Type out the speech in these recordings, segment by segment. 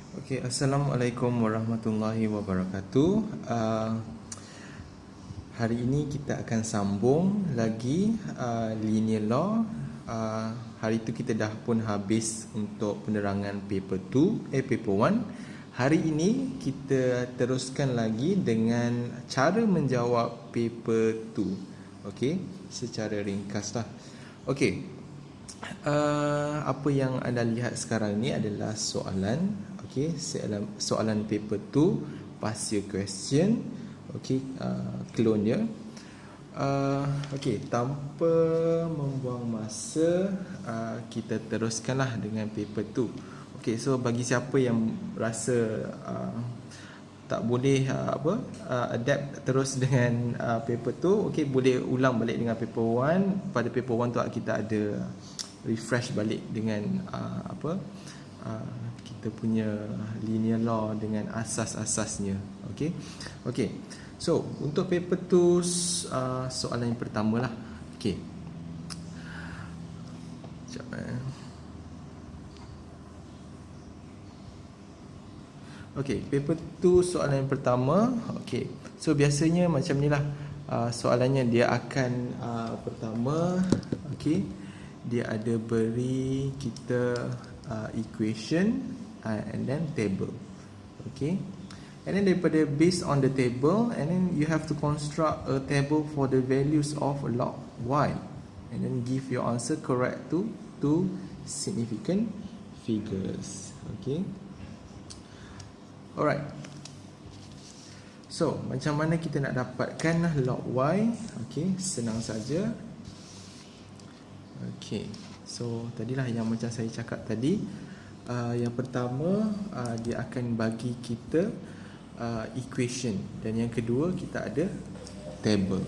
Okey, Assalamualaikum warahmatullahi wabarakatuh. Hari ini kita akan sambung lagi linear law. Hari itu kita dah pun habis untuk penerangan paper 2, paper 1. Hari ini kita teruskan lagi dengan cara menjawab paper 2. Okey, secara ringkaslah. Okey. Apa yang anda lihat sekarang ni adalah soalan, okey, soalan paper 2 past year question, okey, clone dia. Okey, tanpa membuang masa, kita teruskanlah dengan paper 2. Okey, so bagi siapa yang rasa tak boleh adapt terus dengan paper 2, okey, boleh ulang balik dengan paper 1. Pada paper 1 tu kita ada refresh balik dengan kita punya linear law dengan asas-asasnya. Okey. Okey. So, untuk paper 2 soalan yang pertama lah. Okey. Sekejap Okey, paper 2 soalan yang pertama. Okey. So biasanya macam ni lah. Soalannya dia akan pertama, okey, dia ada beri kita equation and then table. Okay, and then daripada based on the table, and then you have to construct a table for the values of log y, and then give your answer correct to two significant figures. Okay, alright. So macam mana kita nak dapatkan log y? Okay, senang saja. Okay, so tadilah yang macam saya cakap tadi, yang pertama dia akan bagi kita equation, dan yang kedua kita ada table.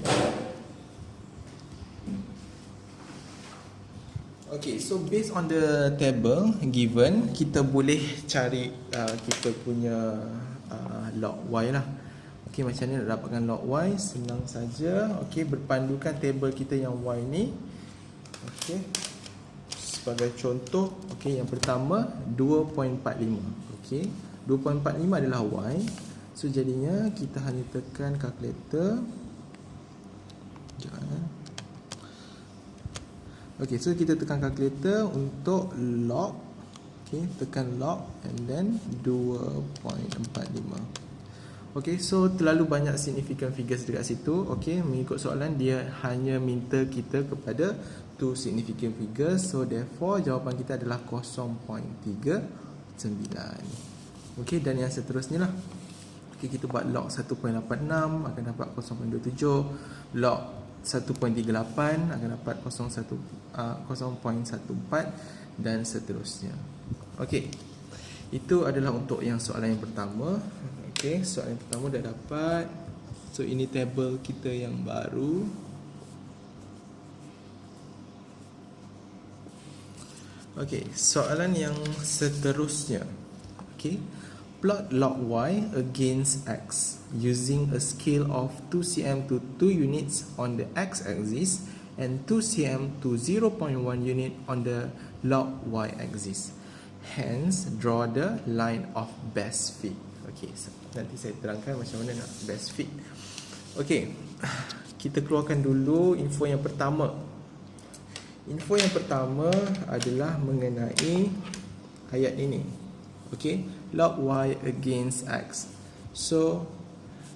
Okay, so based on the table given, kita boleh cari kita punya log y lah. Okay, macam ni nak dapatkan log y? Senang saja. Okay, berpandukan table kita yang y ni. Okey. Sebagai contoh, okey, yang pertama 2.45. Okey. 2.45 adalah y. So jadinya kita hanya tekan kalkulator. Jangan. Okey, so kita tekan kalkulator untuk log. Okey, tekan log and then 2.45. Okey, so terlalu banyak significant figures dekat situ. Okey, mengikut soalan dia hanya minta kita kepada two significant figures. So therefore jawapan kita adalah 0.39. Okey, dan yang seterusnya lah. Okey, kita buat log 1.86 akan dapat 0.27. Log 1.38 akan dapat 0.14 dan seterusnya. Okey, itu adalah untuk yang soalan yang pertama. Okey, soalan yang pertama dah dapat. So ini table kita yang baru. Okey, soalan yang seterusnya. Okey, plot log y against x using a scale of 2 cm to 2 units on the x-axis and 2 cm to 0.1 unit on the log y-axis. Hence, draw the line of best fit. Okey, nanti saya terangkan macam mana nak best fit. Okey, kita keluarkan dulu info yang pertama. Info yang pertama adalah mengenai ayat ini. Okey, log y against x. So,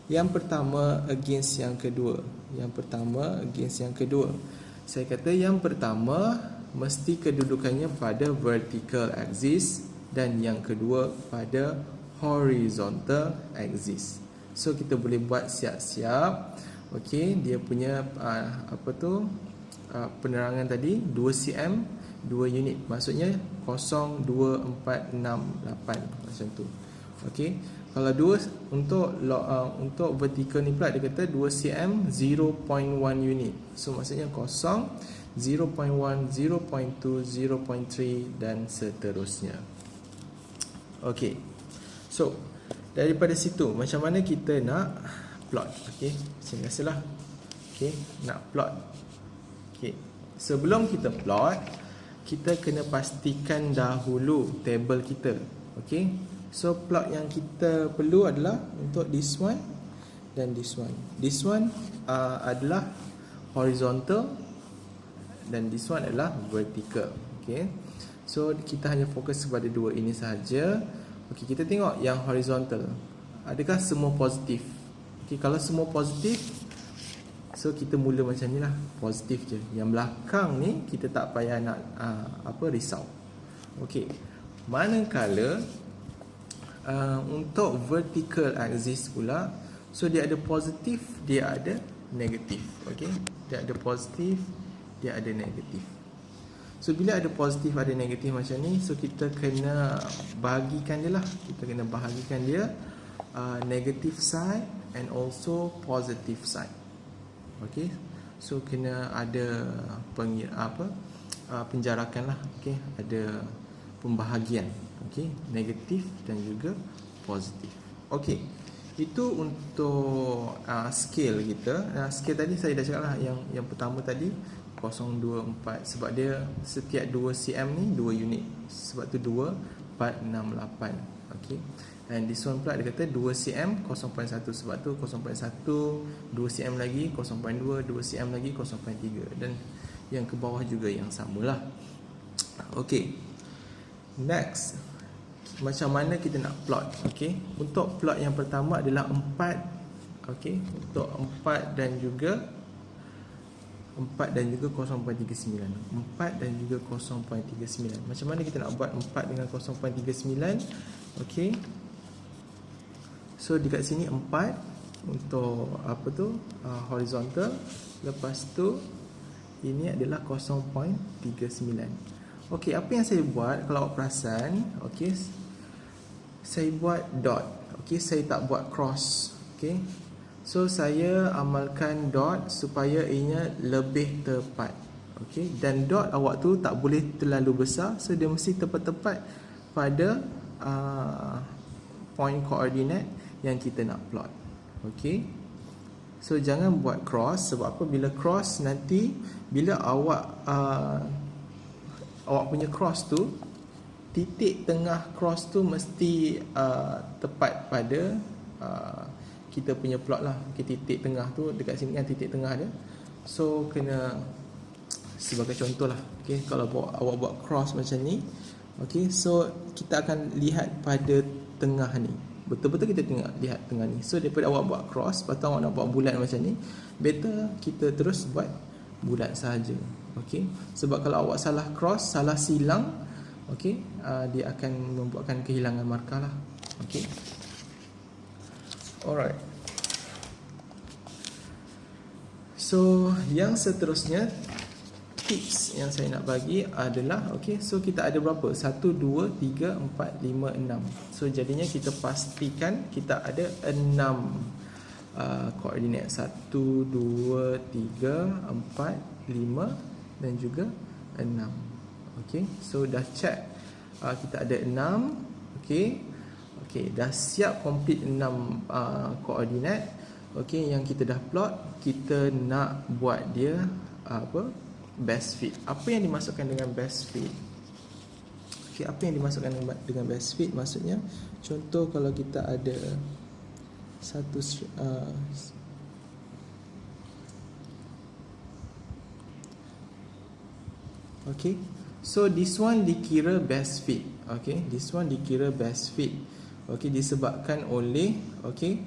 yang pertama against yang kedua. Yang pertama against yang kedua. Saya kata yang pertama mesti kedudukannya pada vertical axis dan yang kedua pada horizontal axis. So kita boleh buat siap-siap. Okey, dia punya penerangan tadi 2 cm 2 unit, maksudnya 0.2468 macam tu. Okey, kalau 2 untuk vertical ni pula dia kata 2 cm 0.1 unit. So maksudnya 0, 0.1, 0.2, 0.3 dan seterusnya. Okey. So, daripada situ macam mana kita nak plot? Okey, macam biasalah. Okey, nak plot. Okey. Sebelum kita plot, kita kena pastikan dahulu table kita. Okey. So plot yang kita perlu adalah untuk this one dan this one. This one adalah horizontal dan this one adalah vertical. Okay, so kita hanya fokus kepada dua ini sahaja. Okay, kita tengok yang horizontal, adakah semua positif? Okay, kalau semua positif, so kita mula macam ni lah, positif je. Yang belakang ni kita tak payah nak risau. Okay, manakala untuk vertical axis pula, so dia ada positif, dia ada negatif. Okay, dia ada positif, dia ada negatif. So bila ada positif, ada negatif macam ni, so kita kena bahagikan dia lah. Kita kena bahagikan dia negative side and also positive side. Okay, so kena ada penjarakan lah. Okay, ada pembahagian. Okay, negatif dan juga positif. Okay, itu untuk scale kita. Scale tadi saya dah cakap lah, yang pertama tadi 024, sebab dia setiap 2 cm ni 2 unit, sebab tu 2, 4, 6, 8. Okay, and this one pula dia kata 2 cm 0.1, sebab tu 0.1, 2 cm lagi 0.2, 2 cm lagi 0.3, dan yang ke bawah juga yang samalah. Okay, next, macam mana kita nak plot? Okay, untuk plot yang pertama adalah 4. Okay, untuk 4 dan juga 0.39. 4 dan juga 0.39. Macam mana kita nak buat 4 dengan 0.39? Okay, so dekat sini 4 untuk horizontal. Lepas tu ini adalah 0.39. Okay, apa yang saya buat kalau awak perasan? Okay, saya buat dot. Okay, saya tak buat cross. Okay, so saya amalkan dot supaya ianya lebih tepat. Okay, dan dot awak tu tak boleh terlalu besar, so dia mesti tepat-tepat pada point koordinat yang kita nak plot. Okay, so jangan buat cross. Sebab apa? Bila cross nanti, bila awak punya cross tu, titik tengah cross tu mesti tepat pada kita punya plot lah. Okay, titik tengah tu dekat sini kan titik tengah dia. So kena, sebagai contoh lah, okay, kalau awak buat cross macam ni, okay, so kita akan lihat pada tengah ni, betul-betul kita lihat tengah ni. So daripada awak buat cross, lepas tu awak nak buat bulat macam ni, better kita terus buat bulat sahaja. Okay, sebab kalau awak salah cross, salah silang, okay, dia akan membuatkan kehilangan markah lah. Okay, alright. So yang seterusnya, tips yang saya nak bagi adalah, okay, so kita ada berapa? 1, 2, 3, 4, 5, 6. So jadinya kita pastikan kita ada 6 koordinat. 1, 2, 3, 4, 5 dan juga 6. Okay, so dah check kita ada 6. Okay, okay, dah siap complete 6 koordinat. Okay, yang kita dah plot, kita nak buat dia best fit. Apa yang dimasukkan dengan best fit? Okay, apa yang dimasukkan dengan best fit? Maksudnya, contoh kalau kita ada satu okay, so this one dikira best fit. Okay, this one dikira best fit. Okay, disebabkan oleh, okay,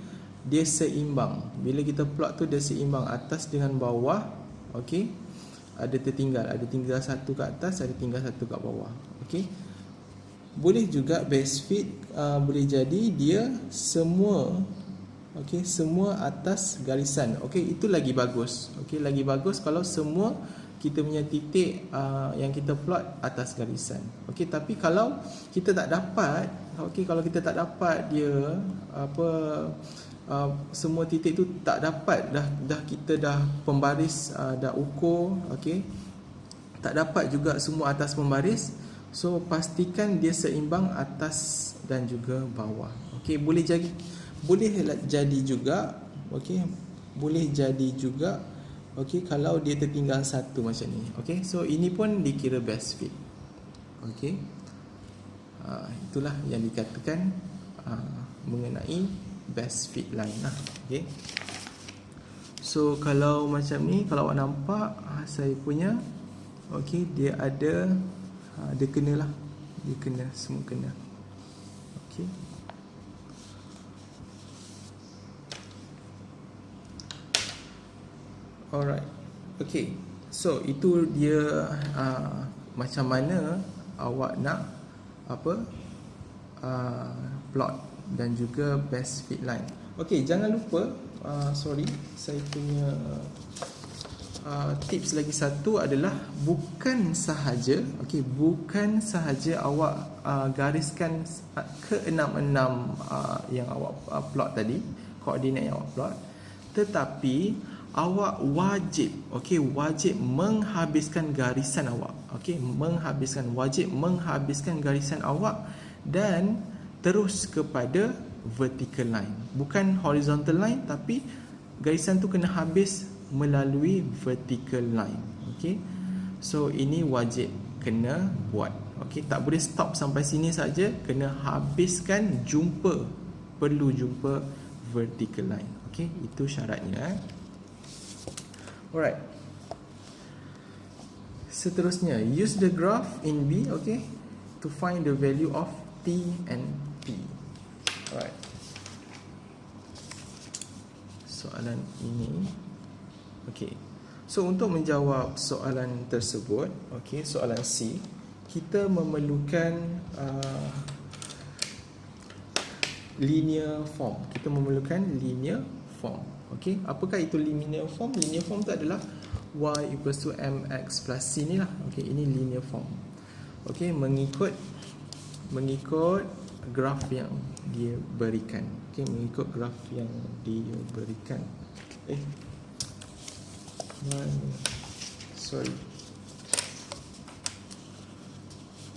dia seimbang. Bila kita plot tu dia seimbang, atas dengan bawah. Okay, ada tinggal satu kat atas, ada tinggal satu kat bawah. Okay, boleh juga best fit boleh jadi dia semua, okay, semua atas garisan. Okay, itu lagi bagus. Okay, lagi bagus kalau semua kita punya titik yang kita plot atas garisan. Okay, tapi kalau kita tak dapat, okay, kalau kita tak dapat dia semua titik tu tak dapat, dah kita dah pembaris, dah ukur, okay, tak dapat juga semua atas pembaris, so pastikan dia seimbang atas dan juga bawah. Okay, boleh jadi juga, okay, boleh jadi juga, okay, kalau dia tertinggal satu macam ni. Okay, so ini pun dikira best fit. Okay, itulah yang dikatakan mengenai best fit line lah. Okay. So kalau macam ni, kalau awak nampak saya punya, okay, dia ada dia kena lah, dia kena, semua kena. Okay. Alright. Okay. So itu dia macam mana awak nak plot dan juga best fit line. Okay, jangan lupa sorry, saya punya tips lagi satu adalah bukan sahaja, okay, bukan sahaja awak gariskan keenam-enam yang awak plot tadi, koordinat yang awak plot, tetapi awak wajib, okay, wajib menghabiskan garisan awak, okay, wajib menghabiskan garisan awak dan terus kepada vertical line, bukan horizontal line, tapi garisan tu kena habis melalui vertical line. Okay, so ini wajib kena buat. Okay, tak boleh stop sampai sini saja, kena habiskan, perlu jumpa vertical line. Okay, itu syaratnya. Alright. Seterusnya, use the graph in B, okay, to find the value of T and P. Alright. Soalan ini, okay. So untuk menjawab soalan tersebut, okay, soalan C, kita memerlukan linear form. Kita memerlukan linear form. Okay, apakah itu linear form? Linear form itu adalah y equals to mx plus c ni lah. Okay, ini linear form. Okay, mengikut graf yang dia berikan. Okay, mengikut graf yang dia berikan.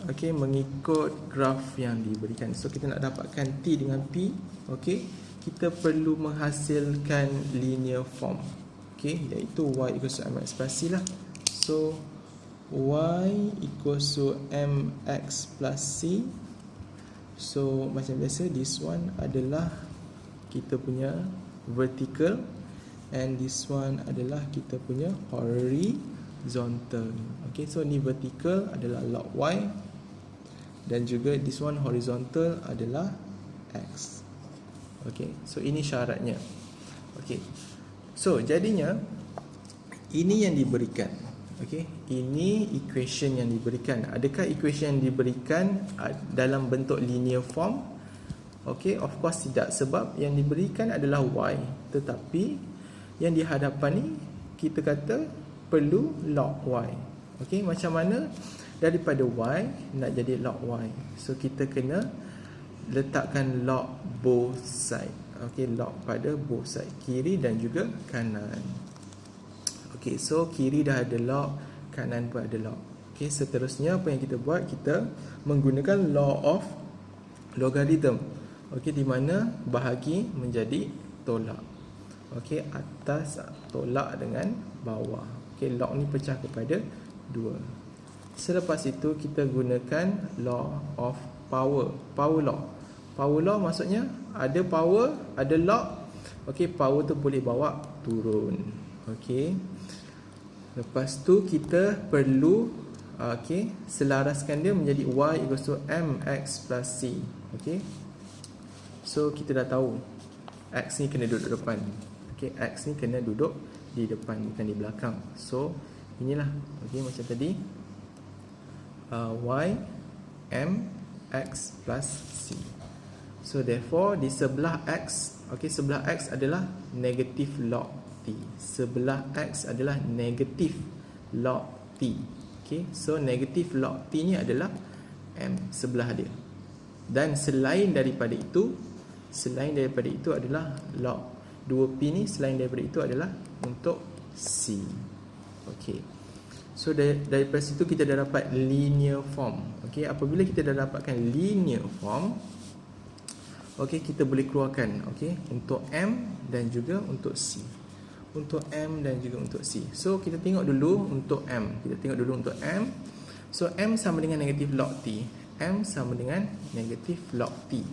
Okay, mengikut graf yang diberikan. So kita nak dapatkan T dengan P, okay, kita perlu menghasilkan linear form, okay, iaitu y equals to mx plus c lah. So y equals to mx plus c. So macam biasa, this one adalah kita punya vertical and this one adalah kita punya horizontal. Okay, so ni vertical adalah log y dan juga this one horizontal adalah x. Okay, so ini syaratnya. Okay, so jadinya ini yang diberikan. Okay, ini equation yang diberikan. Adakah equation yang diberikan dalam bentuk linear form? Okay, of course tidak, sebab yang diberikan adalah y, tetapi yang di hadapan ni kita kata perlu log y. Okay, macam mana daripada y nak jadi log y? So kita kena letakkan log both side. Okay, log pada both side, kiri dan juga kanan. Okay, so kiri dah ada log, kanan pun ada log. Okay, seterusnya apa yang kita buat? Kita menggunakan law of logarithm. Okay, di mana bahagi menjadi tolak. Okay, atas tolak dengan bawah. Okay, log ni pecah kepada 2. Selepas itu kita gunakan law of power. Power law maksudnya ada power, ada log. Okay, power tu boleh bawa turun. Okay, lepas tu kita perlu selaraskan dia menjadi y equals to mx plus c. Okay, so kita dah tahu x ni kena duduk depan. Okay, x ni kena duduk di depan, bukan di belakang. So inilah, okay, macam tadi, y mx plus c. So therefore di sebelah x, okay, sebelah x adalah negatif log t. Sebelah x adalah negatif log t. Okay, so negatif log t ni adalah m sebelah dia. Dan selain daripada itu adalah log 2p ni, selain daripada itu adalah untuk c. Okay, so daripada situ kita dah dapat linear form. Okay, apabila kita dah dapatkan linear form, okay, kita boleh keluarkan, okay, untuk m dan juga untuk c. Untuk m dan juga untuk c. So kita tengok dulu untuk m. So m sama dengan negatif log t. M sama dengan negatif log t.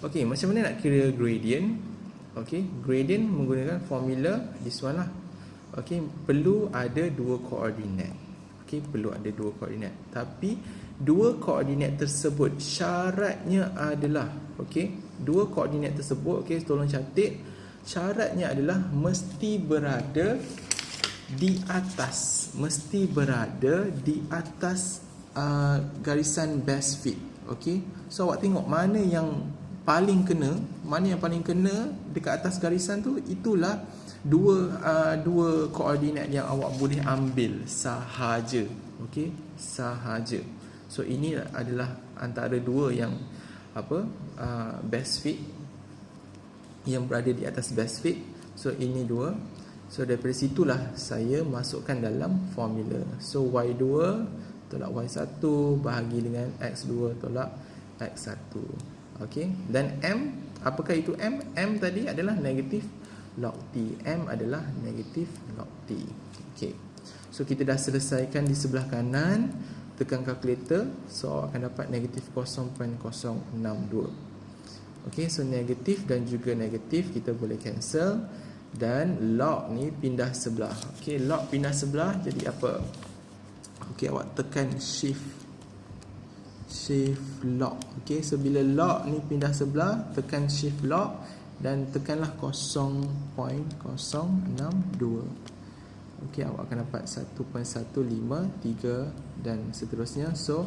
Okey, macam mana nak kira gradient? Okey, gradient menggunakan formula this one lah. Okey, perlu ada dua koordinat. Okey, perlu ada dua koordinat. Tapi dua koordinat tersebut syaratnya adalah, okey, dua koordinat tersebut, okey, tolong catat, syaratnya adalah mesti berada di atas, mesti berada di atas garisan best fit. Okey, so awak tengok mana yang paling kena, mana yang paling kena dekat atas garisan tu, itulah dua koordinat yang awak boleh ambil sahaja. Okey, sahaja. So ini adalah antara dua yang best fit, yang berada di atas best fit. So ini dua. So daripada situlah saya masukkan dalam formula. So y2 tolak y1 bahagi dengan x2 tolak x1. Okey, dan m, apakah itu m? M tadi adalah negatif log t. M adalah negatif log t. Okey, so kita dah selesaikan di sebelah kanan. Tekan kalkulator, so akan dapat negatif 0.062. Okey, so negatif dan juga negatif kita boleh cancel, dan log ni pindah sebelah. Okey, log pindah sebelah jadi apa? Okey, awak tekan shift log. Okey, so bila log ni pindah sebelah, tekan shift log dan tekanlah 0.062. Okey, awak akan dapat 1.153 dan seterusnya. So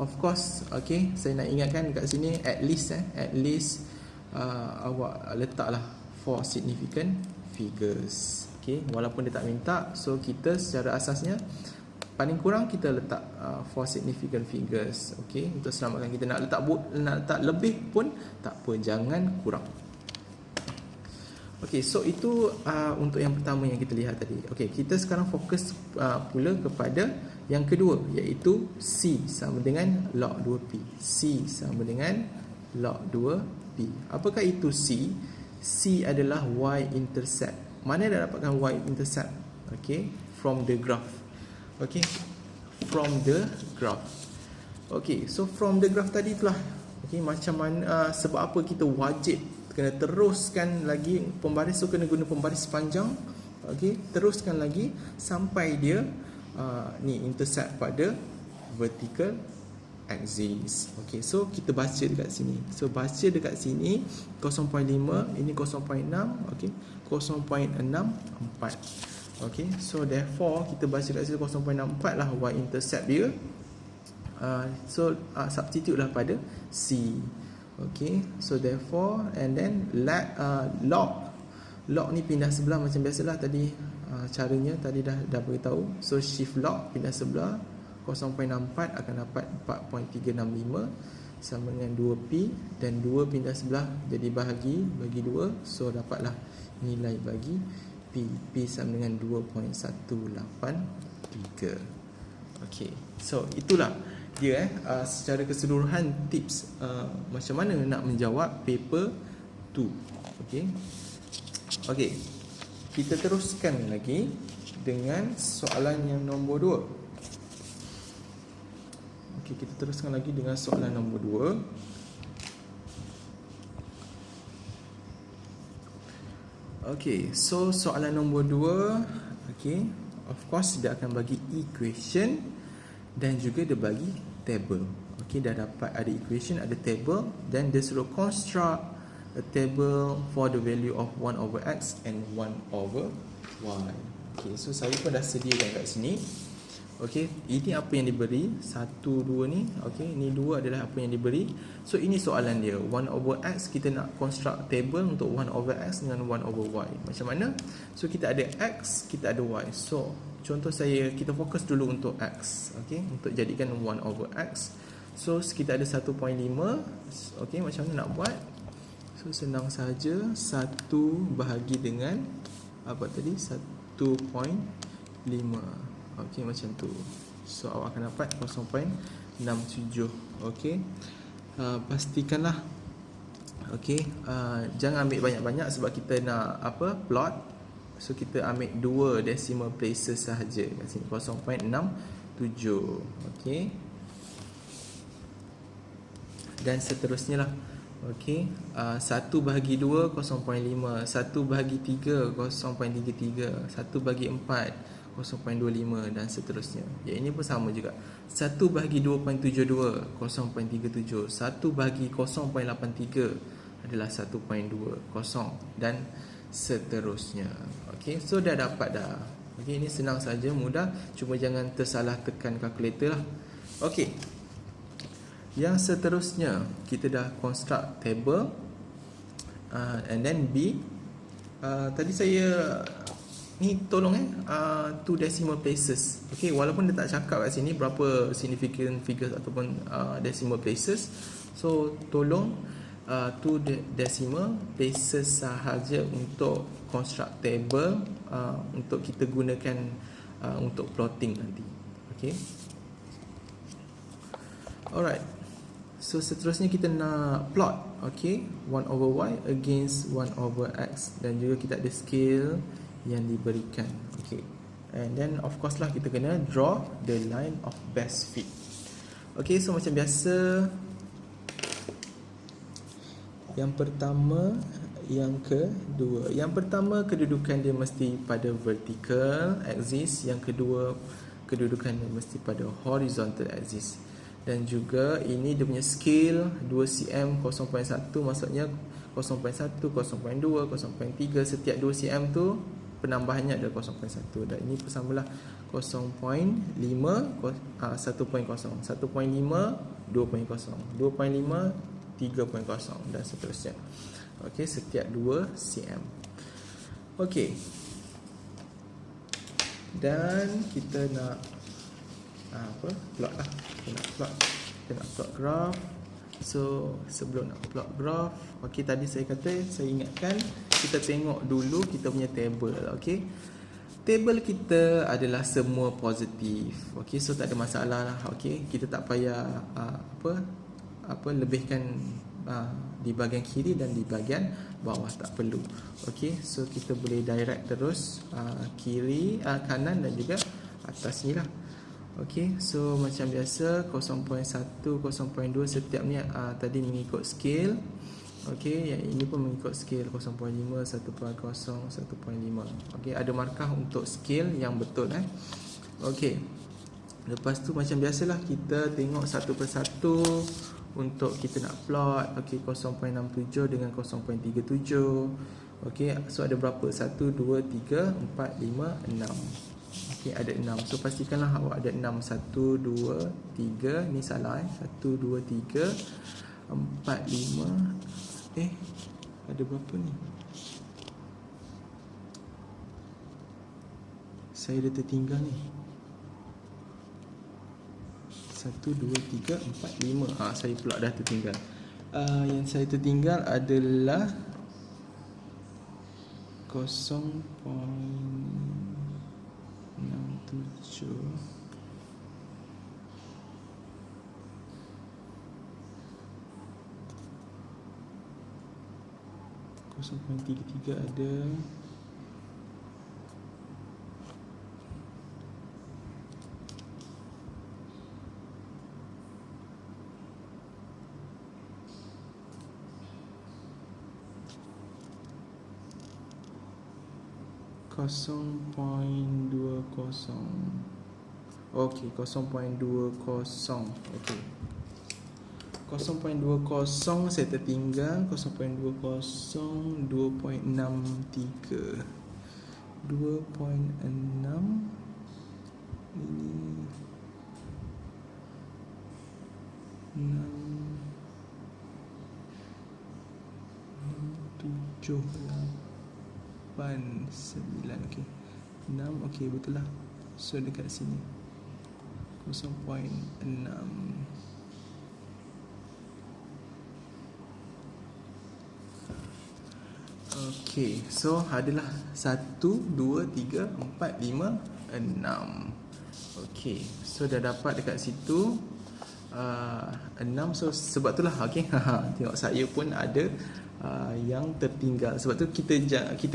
of course, okey, saya nak ingatkan dekat sini at least awak letaklah 4 significant figures. Okey, walaupun dia tak minta, so kita secara asasnya paling kurang kita letak 4 significant figures. Okey, untuk selamatkan kita. Nak letak lebih pun tak apa, jangan kurang. Okey, so itu untuk yang pertama yang kita lihat tadi. Okey, kita sekarang fokus pula kepada yang kedua, iaitu C sama dengan log 2P. C sama dengan log 2P. Apakah itu C? C adalah y-intercept. Mana dah dapatkan y-intercept? Okey, from the graph. Okey, from the graph. Okey, so from the graph tadi itulah. Okey, macam mana, sebab apa kita wajib kena teruskan lagi pembaris, so kena guna pembaris panjang. Okey, teruskan lagi sampai dia ni intercept pada vertical axis. Okey, so kita baca dekat sini. So baca dekat sini 0.5, ini 0.6, okey, 0.64. Okey, so therefore kita baca dekat sini 0.64 lah y intercept dia. So substitute lah pada C. Okay, so therefore, and then log ni pindah sebelah macam biasalah tadi. Caranya tadi dah beritahu. So shift log pindah sebelah, 0.64 akan dapat 4.365 sama dengan 2P, dan 2 pindah sebelah jadi bagi 2, so dapatlah nilai bagi P. P sama dengan 2.183. Okay, so itulah dia secara keseluruhan tips macam mana nak menjawab paper 2. Okey. Okey. Kita teruskan lagi dengan soalan yang nombor 2. Okey, kita teruskan lagi dengan soalan nombor 2. Okey, so soalan nombor 2, okey, of course dia akan bagi equation dan juga dia bagi table. Okey, dah dapat ada equation, ada table, dan dia suruh construct a table for the value of 1 over x and 1 over y. Okey, so saya pun dah sediakan kat sini. Okey, ini apa yang diberi, 1, 2 ni. Okey, ini 2 adalah apa yang diberi. So ini soalan dia, 1 over x, kita nak construct table untuk 1 over x dengan 1 over y. Macam mana? So kita ada x, kita ada y. So contoh kita fokus dulu untuk x. Okey, untuk jadikan 1 over x. So kita ada 1.5. Okey, macam mana nak buat? So senang saja, 1 bahagi dengan apa tadi? 1.5. Okey, macam tu. So awak akan dapat 0.67. Okey. Pastikanlah, okey, jangan ambil banyak-banyak sebab kita nak plot. So kita ambil 2 decimal places sahaja kat sini, 0.67. Okey. Dan seterusnya lah. Okey, 1 bahagi 2 0.5, 1 bahagi 3 0.33, 1 bahagi 4 0.25 dan seterusnya. Ya, ini pun sama juga. 1 bahagi 2.72 0.37, 1 bahagi 0.83 adalah 1.20 dan seterusnya. Okey, so dah dapat dah. Okey, ini senang saja, mudah, cuma jangan tersalah tekan kalkulator lah. Okey. Yang seterusnya, kita dah construct table, and then B, tadi saya ni tolong 2 decimal places. Okay, walaupun dia tak cakap kat sini berapa significant figures ataupun decimal places, so tolong 2 decimal places sahaja untuk construct table, untuk kita gunakan untuk plotting nanti. Okay. Alright. So seterusnya kita nak plot, okay, 1 over y against 1 over x, dan juga kita ada scale yang diberikan. Okay, and then of course lah kita kena draw the line of best fit. Okay, so macam biasa, yang pertama, yang kedua. Yang pertama, kedudukan dia mesti pada vertical axis. Yang kedua, kedudukan dia mesti pada horizontal axis. Dan juga ini dia punya scale 2 cm 0.1, maksudnya 0.1, 0.2, 0.3, setiap 2 cm tu penambahannya adalah 0.1. Dan ini pun samalah 0.5, 1.0, 1.5, 2.0, 2.5, 3.0 dan seterusnya. Okey, setiap 2 cm. Okey. Dan kita nak plot lah. Kita nak plot graph. So sebelum nak plot graph, okey, tadi saya ingatkan kita tengok dulu kita punya table. Okey, table kita adalah semua positif. Okey, so tak ada masalah lah. Okey, kita tak payah lebihkan di bahagian kiri dan di bahagian bawah, tak perlu. Okey, so kita boleh direct terus kiri, kanan dan juga atas ni lah. Okey, so macam biasa 0.1, 0.2 setiap ni tadi mengikut scale. Okey, yang ini pun mengikut scale 0.5, 1.0, 1.5. Okey, ada markah untuk scale yang betul Okey. Lepas tu macam biasalah kita tengok satu persatu untuk kita nak plot. Okey, 0.67 dengan 0.37. Okey, so ada berapa? 1 2 3 4 5 6. Okey, ada 6. So pastikanlah awak ada 6. 1 2 3, ni salah 1 2 3 4 5. Ada berapa ni? Saya dah tertinggal ni. 1 2 3 4 5. Saya pula dah tertinggal. Yang saya tertinggal adalah 0.67. 0.33 ada. .20. Okey, 0.20. Okey. 0.20 saya tertinggal. 0.20 2.63. 2.6 ini 6 7 8 9. Okey, 6. Okey, betul lah. So dekat sini 0.6. Okey, so adalah 1 2 3 4 5 6. Okey, so dah dapat dekat situ 6. So sebab itulah, okey, tengok saya pun ada yang tertinggal. Sebab tu kita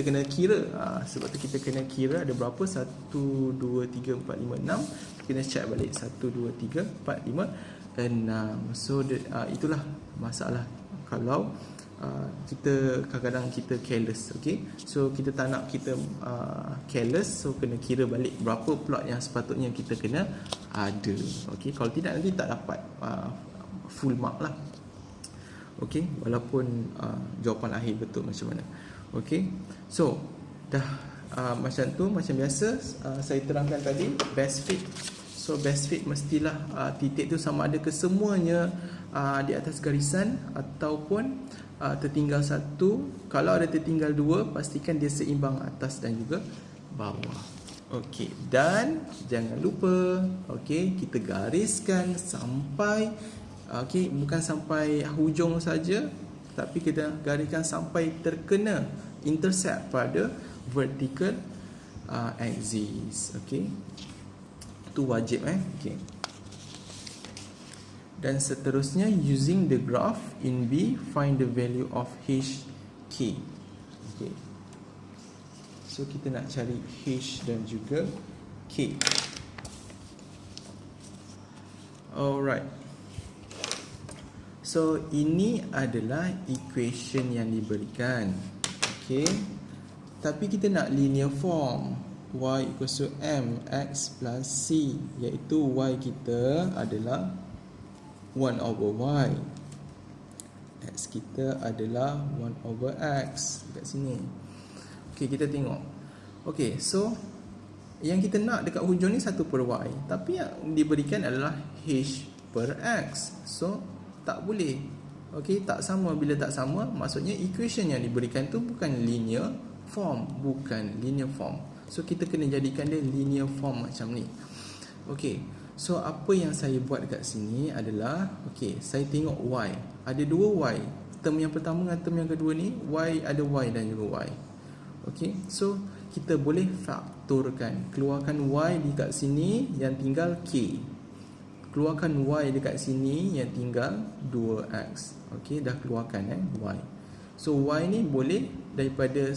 kena kira. Sebab tu kita kena kira ada berapa. 1 2 3 4 5 6. Kita kena check balik 1 2 3 4 5 6. So itulah masalah kalau kita kadang-kadang kita careless. Okay, so kita tak nak kita careless, so kena kira balik berapa plot yang sepatutnya kita kena ada. Okay, kalau tidak nanti tak dapat full mark lah. Okay, walaupun jawapan akhir betul macam mana. Okay, so dah macam tu, macam biasa saya terangkan tadi best fit. So best fit mestilah titik tu sama ada ke semuanya di atas garisan ataupun tertinggal satu. Kalau ada tertinggal dua, pastikan dia seimbang atas dan juga bawah. Okey, dan jangan lupa, okey, kita gariskan sampai, okey, bukan sampai hujung saja, tapi kita gariskan sampai terkena intercept pada vertical axis. Okey, itu wajib okey. Dan seterusnya, using the graph in B, find the value of HK. Okay. So kita nak cari H dan juga K. Alright. So ini adalah equation yang diberikan. Okay. Tapi kita nak linear form. Y equals to mx plus c, iaitu y kita adalah 1 over y, x kita adalah 1 over x dekat sini. Okey, kita tengok. Okey, so yang kita nak dekat hujung ni 1 per y, tapi yang diberikan adalah h per x. So tak boleh. Okey, tak sama. Bila tak sama, maksudnya equation yang diberikan tu bukan linear form, bukan linear form. So kita kena jadikan dia linear form macam ni. Okey, so apa yang saya buat dekat sini adalah, okey, saya tengok y. Ada dua y. Term yang pertama dengan term yang kedua ni, y ada y dan juga y. Okey, so kita boleh faktorkan. Keluarkan y dekat sini, yang tinggal k. Keluarkan y dekat sini, yang tinggal 2x. Okey, dah keluarkan y. So y ni boleh daripada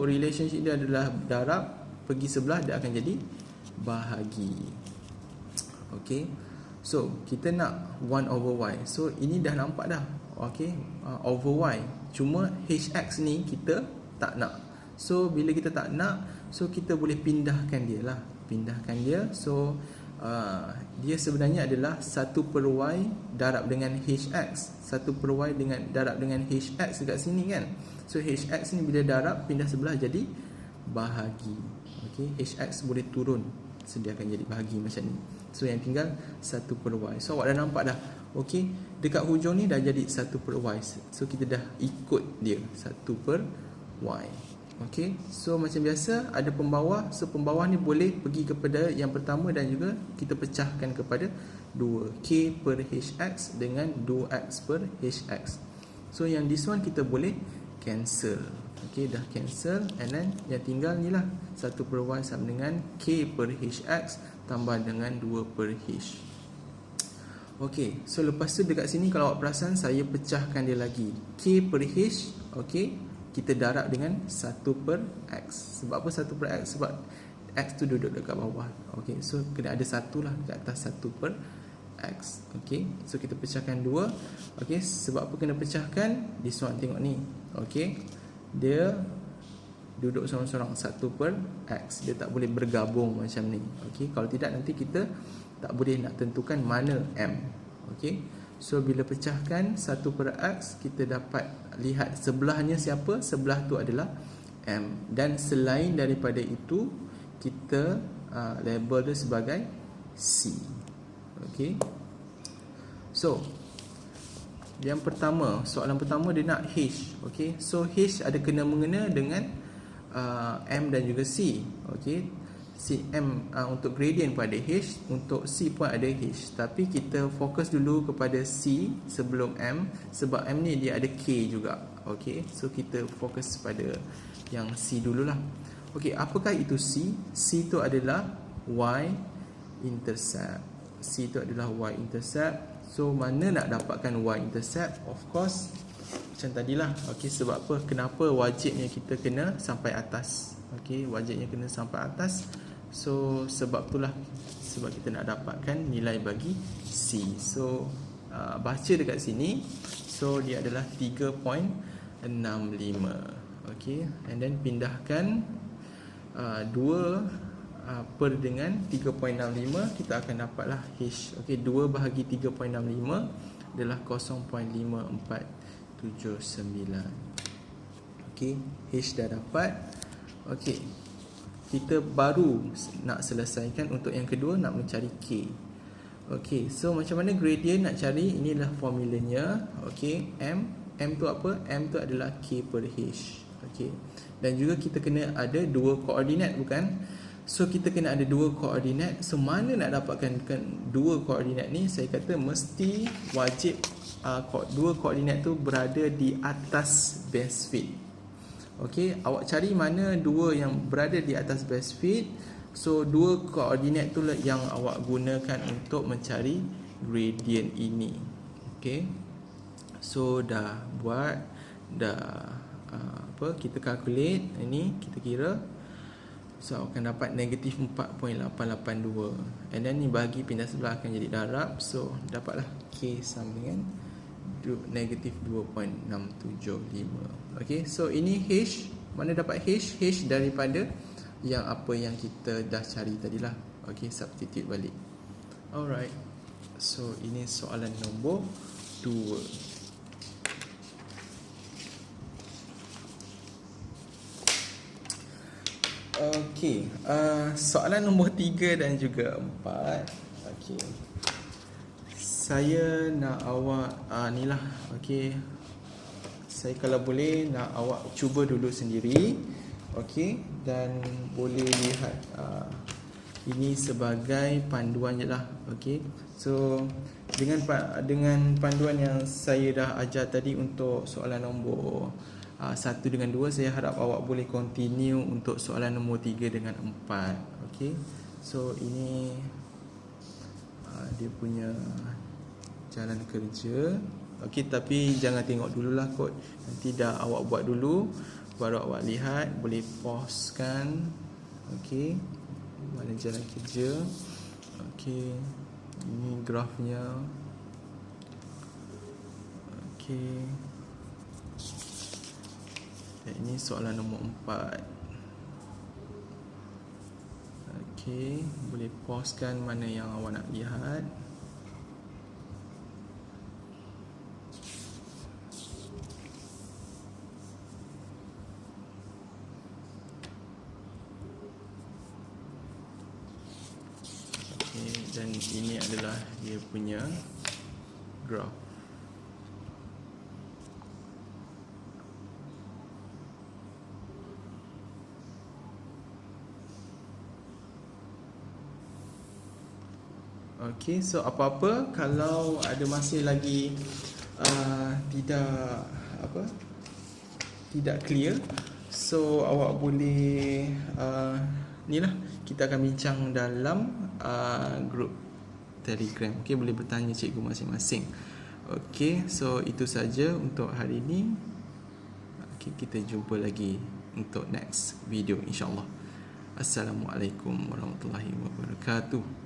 relationship dia adalah darab, pergi sebelah dia akan jadi bahagi. Okay, so kita nak 1 over y. So ini dah nampak dah. Okay, over y. Cuma hx ni kita tak nak. So bila kita tak nak, so kita boleh pindahkan dia lah. Pindahkan dia. So dia sebenarnya adalah 1 per y darab dengan hx. 1 per y dengan darab dengan hx dekat sini kan. So hx ni bila darab, pindah sebelah jadi bahagi. Okay, hx boleh turun, so dia akan jadi bahagi macam ni. So yang tinggal 1 per y. So awak dah nampak dah. Okay, dekat hujung ni dah jadi 1 per y. So kita dah ikut dia 1 per y. Okay, so macam biasa ada pembawah. So pembawah ni boleh pergi kepada yang pertama dan juga kita pecahkan kepada 2. K per hx dengan 2x per hx. So yang this one kita boleh cancel. Okay, dah cancel. And then yang tinggal ni lah 1 per y sama dengan k per hx tambah dengan 2 per h. Okay, so lepas tu dekat sini kalau awak perasan, saya pecahkan dia lagi. K per h, okay, kita darab dengan 1 per x. Sebab apa 1 per x? Sebab x tu duduk dekat bawah. Okay, so kena ada 1 lah dekat atas 1 per x. Okay, so kita pecahkan 2. Okay, sebab apa kena pecahkan? This one, tengok ni. Okay, dia duduk sorang-sorang 1 per x. Dia tak boleh bergabung macam ni. Okay, kalau tidak nanti kita tak boleh nak tentukan mana m. Okay, so bila pecahkan 1 per x, kita dapat lihat sebelahnya siapa. Sebelah tu adalah m. Dan selain daripada itu, kita label dia sebagai c. Okay, so yang pertama, soalan pertama dia nak h. Okay, so h ada kena-mengena dengan m dan juga c. Okay, c m untuk gradient pada h, untuk c pun ada h. Tapi kita fokus dulu kepada c sebelum m, sebab m ni dia ada k juga. Okay, so kita fokus pada yang c dululah. Okay, apakah itu c? C itu adalah y intercept. C itu adalah y intercept. So mana nak dapatkan y intercept? Of course macam tadilah. Okay, sebab apa? Kenapa wajibnya kita kena sampai atas? Okay, wajibnya kena sampai atas. So sebab itulah, sebab kita nak dapatkan nilai bagi C. So baca dekat sini. So dia adalah 3.65. Okay, and then pindahkan 2 per dengan 3.65, kita akan dapatlah H. Okay, 2 bahagi 3.65 adalah 0.5479. Okay, H dah dapat. Okay, kita baru nak selesaikan untuk yang kedua, nak mencari K. Okay, so macam mana gradient nak cari? Inilah formulanya. Okay, M tu apa? M tu adalah K per H. Okay, dan juga kita kena ada 2 koordinat, bukan? So kita kena ada 2 koordinat. So mana nak dapatkan 2 koordinat ni? Saya kata mesti wajib 2 koordinat tu berada di atas base fit. Okay, awak cari mana 2 yang berada di atas base fit. So 2 koordinat tu lah yang awak gunakan untuk mencari gradient ini. Okay, so dah buat, kita calculate ini, kita kira. So akan dapat negatif 4.882. And then ni bagi pindah sebelah akan jadi darab. So dapatlah K sama dengan negatif 2.675. Okay, so ini H. Mana dapat H? H daripada yang apa yang kita dah cari tadilah. Okay, substitute balik. Alright, so ini soalan nombor 2. Okay, soalan nombor 3 dan juga 4. Okay, saya nak awak ni lah. Okay, saya kalau boleh nak awak cuba dulu sendiri. Okay, dan boleh lihat ini sebagai panduan je lah. Okay, so dengan panduan yang saya dah ajar tadi untuk soalan nombor 1 dengan 2, saya harap awak boleh continue untuk soalan nombor 3 dengan 4. Okay, so ini dia punya jalan kerja. Okay, tapi jangan tengok dululah kod. Nanti dah awak buat dulu baru awak lihat. Boleh pause kan. Okay, mana jalan kerja. Okay, ini grafnya. Okay, ini soalan nombor 4. Okay, boleh pause kan mana yang awak nak lihat. Dan ini adalah dia punya graph. Okay, so apa-apa kalau ada masih lagi tidak clear, so awak boleh ni lah, kita akan bincang dalam grup Telegram. Okay, boleh bertanya cikgu masing-masing. Okay, so itu saja untuk hari ini. Okay, kita jumpa lagi untuk next video insyaAllah. Assalamualaikum warahmatullahi wabarakatuh.